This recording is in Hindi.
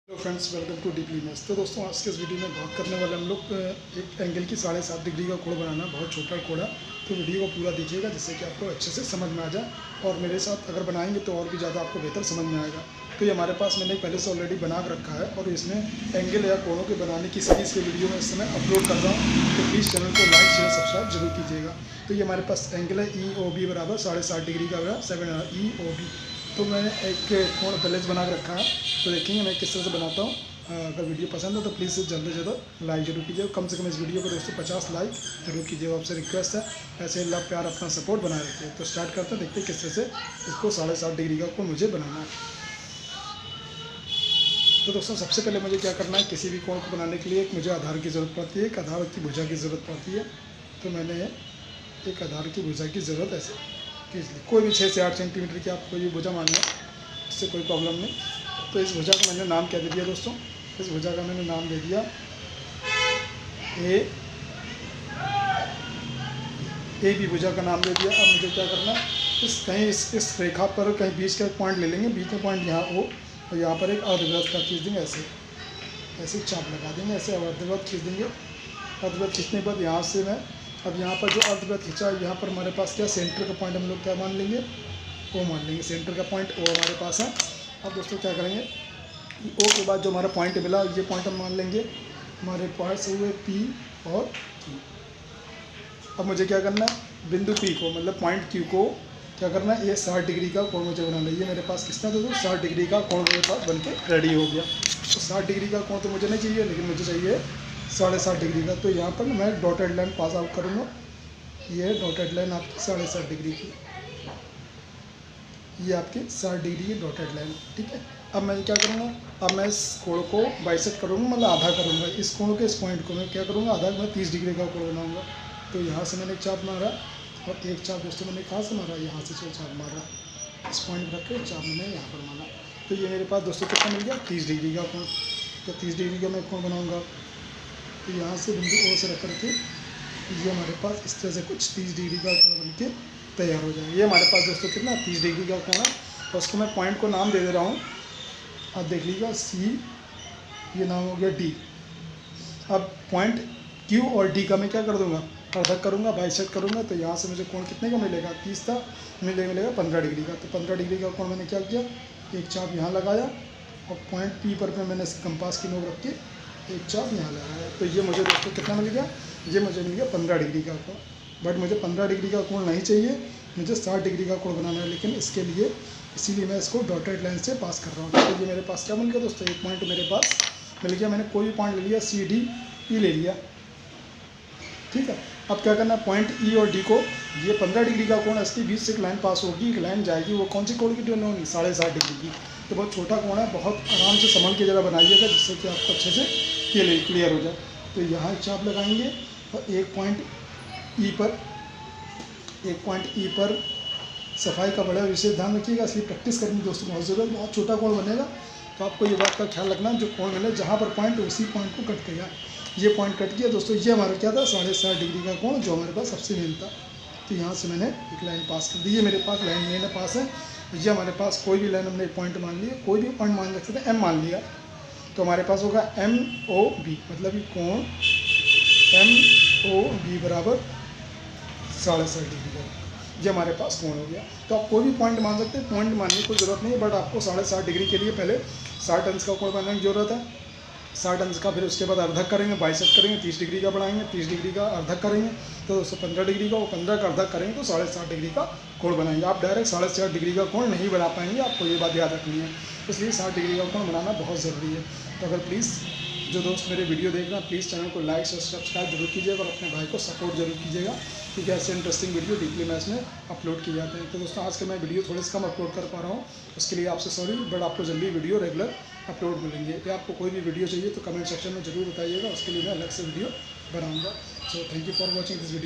Hello friends, welcome to Deeply Maths. तो दोस्तों, आज के इस वीडियो में बात करने वाले हम लोग एक एंगल की 7.5 डिग्री का कोण बनाना, बहुत छोटा कोण है। तो वीडियो को पूरा देखिएगा जिससे कि आपको अच्छे से समझ में आ जाए, और मेरे साथ अगर बनाएंगे तो और भी ज़्यादा आपको बेहतर समझ में आएगा। तो ये हमारे पास मैंने पहले से ऑलरेडी बना कर रखा है, और इसमें एंगल या कोणों के बनाने की सीरीज़ के वीडियो में इस समय अपलोड कर रहा हूँ। तो प्लीज़ चैनल को लाइक शेयर सब्सक्राइब जरूर कीजिएगा। तो ये हमारे पास एंगल है EOB बराबर 7.5 डिग्री का, 7 EOB। तो मैंने एक कोण पहले से बना कर रखा है, तो देखेंगे मैं किस तरह से बनाता हूँ। अगर वीडियो पसंद हो तो प्लीज़ जल्द से जल्द लाइक जरूर कीजिएगा। कम से कम इस वीडियो को दोस्तों 50 लाइक जरूर कीजिएगा, आपसे रिक्वेस्ट है। ऐसे लव प्यार अपना सपोर्ट बनाए रखिए। तो स्टार्ट करते हैं, देखते हैं किस तरह से इसको 7.5 डिग्री का कोण मुझे बनाना है। तो दोस्तों, सबसे पहले मुझे क्या करना है, किसी भी कोण को बनाने के लिए एक मुझे आधार की ज़रूरत पड़ती है, एक आधार की भुजा की ज़रूरत पड़ती है। तो मैंने एक आधार की भुजा की ज़रूरत ऐसे खींच ली। कोई भी 6 से 8 सेंटीमीटर की आप कोई भी भुजा मान लें, इससे कोई प्रॉब्लम नहीं। तो इस भुजा का मैंने नाम क्या दे दिया दोस्तों, इस भुजा का मैंने नाम दे दिया ए बी भुजा का नाम दे दिया। अब मुझे क्या करना है, इस रेखा पर कहीं बीच का एक पॉइंट ले लेंगे, बीच में पॉइंट यहाँ O, और यहाँ पर एक अर्धवृत्त का खींच देंगे। ऐसे चाप लगा देंगे, ऐसे अर्धवृत्त खींच देंगे। अर्धवृत्त खींचने के बाद यहाँ से मैं अब यहाँ पर जो अर्धवृत्त खींचा, यहाँ पर हमारे पास क्या सेंटर का पॉइंट हम लोग क्या मान लेंगे, O मान लेंगे। सेंटर का पॉइंट O हमारे पास है। अब दोस्तों क्या करेंगे, O के बाद जो हमारा पॉइंट मिला, ये पॉइंट हम मान लेंगे हमारे पास हुए P और Q। अब मुझे क्या करना है, बिंदु P को मतलब पॉइंट Q को क्या करना है, ये 60 डिग्री का कोण मुझे बनाना है। ये मेरे पास कितना दोस्तों 60 डिग्री का कोण मेरे पास बन के रेडी हो गया। तो 60 डिग्री का कोण तो मुझे नहीं चाहिए, लेकिन मुझे चाहिए 7.5 डिग्री का। तो यहाँ पर मैं डॉटेड लाइन पास आउट करूँगा। ये डॉटेड लाइन आपकी 7.5 डिग्री की, ये आपकी 60 डिग्री की डॉटेड लाइन, ठीक है। अब मैं क्या करूँगा, अब मैं इस कोण को बाइसेक्ट करूँगा, मतलब आधा करूँगा। इस कोण के इस पॉइंट को मैं क्या करूँगा, आधा, मैं 30 डिग्री का कोण बनाऊँगा। तो यहाँ से मैंने एक चाप मारा, और एक चाप दोस्तों मैंने कहाँ से मारा, यहाँ से जो चाप मारा, इस पॉइंट रख के चाप मैंने यहाँ पर मारा। तो ये मेरे पास दोस्तों कितना मिल गया, 30 डिग्री का कोण। तो 30 डिग्री का मैं कोण बनाऊँगा। तो यहाँ से बिंदु O से रख करके ये हमारे पास इस तरह से कुछ 30 डिग्री का कोण बन के तैयार हो जाएगा। ये हमारे पास दोस्तों कितना 30 डिग्री का कोण है, और उसको मैं पॉइंट को नाम दे दे रहा हूँ। अब देख लीजिएगा C, ये नाम हो गया D। अब पॉइंट Q और D का मैं क्या कर दूंगा, अर्धक करूँगा, बाइसेक्ट करूँगा। तो यहाँ से मुझे कोण कितने का मिलेगा, 30 था, मिलेगा 15 डिग्री का। तो 15 डिग्री का कोण मैंने क्या किया, एक चाप यहाँ लगाया, और पॉइंट P पर मैंने कंपास की नोक रख के एक चाप यहाँ लगाया। तो ये मुझे दोस्तों कितना मिल गया, ये मुझे मिल गया 15 डिग्री का कोण। बट मुझे 15 डिग्री का कोण नहीं चाहिए, मुझे 60 डिग्री का कोण बनाना है। लेकिन इसके लिए इसीलिए मैं इसको डॉटेड लाइन से पास कर रहा हूँ। तो ये मेरे पास क्या मिल गया दोस्तों, एक पॉइंट मेरे पास मिल गया। मैंने कोई भी पॉइंट ले लिया, CD E ले लिया, ठीक है। अब क्या करना है, पॉइंट E और D को, ये 15 डिग्री का कोण है, इसके बीच से एक लाइन पास होगी, एक लाइन जाएगी। वो कौन सी कोण की ट्रेन होगी, 7.5 डिग्री की। तो बहुत छोटा कोण है, बहुत आराम से संभल के जरा बनाइएगा, जिससे कि आपको अच्छे से क्लियर हो जाए। तो यहाँ एक चाप लगाएंगे, और एक पॉइंट E पर सफाई का बड़ा विशेष ध्यान रखिएगा, इसलिए प्रैक्टिस करनी दोस्तों बहुत ज़रूरत है। बहुत छोटा कोण बनेगा, तो आपको ये बात का ख्याल रखना, जो कोण मिले जहाँ पर पॉइंट, उसी पॉइंट को कट गया। ये पॉइंट कट गया दोस्तों, ये हमारा क्या था, 7.5 डिग्री का कोण, जो हमारे पास सबसे मेन था। तो यहाँ से मैंने एक लाइन पास कर दी, ये मेरे पास लाइन मेन पास है। ये हमारे पास कोई भी लाइन हमने पॉइंट मान लिया, कोई भी पॉइंट मान सकते थे, M मान लिया। तो हमारे पास होगा MOB, मतलब ये कोण MOB बराबर 7.5 डिग्री का, ये हमारे पास कोण हो गया। तो आप कोई भी पॉइंट मान सकते हैं, पॉइंट मानने की कोई ज़रूरत नहीं है। बट आपको 7.5 डिग्री के लिए पहले 60 अंश का कोण बनाने की ज़रूरत है, 60 अंश का। फिर उसके बाद अर्धक करेंगे, बाइसेक्ट करेंगे, 30 डिग्री का बढ़ाएंगे, 30 डिग्री का अर्धक करेंगे, तो 15 डिग्री का, वो 15 का अर्धक करेंगे, तो 7.5 डिग्री का कोण बनाएंगे। आप डायरेक्ट 7.5 डिग्री का कोण नहीं बना पाएंगे, आपको ये बात याद रखनी है। इसलिए 60 डिग्री का कोण बनाना बहुत ज़रूरी है। तो अगर प्लीज़ जो दोस्त मेरे वीडियो देख रहे हैं, प्लीज़ चैनल को लाइक और सब्सक्राइब जरूर कीजिएगा, और अपने भाई को सपोर्ट जरूर कीजिएगा, क्योंकि ऐसे इंटरेस्टिंग वीडियो डीपली मैथ्स में अपलोड किए जाते हैं। तो दोस्तों, आज के मैं वीडियो थोड़े से कम अपलोड कर पा रहा हूँ, उसके लिए आपसे सॉरी। बट आपको जल्दी वीडियो रेगुलर अपलोड मिलेंगे। या आपको कोई भी वीडियो चाहिए तो कमेंट सेक्शन में जरूर बताइएगा, उसके लिए मैं अलग से वीडियो बनाऊँगा। So thank you for watching this video.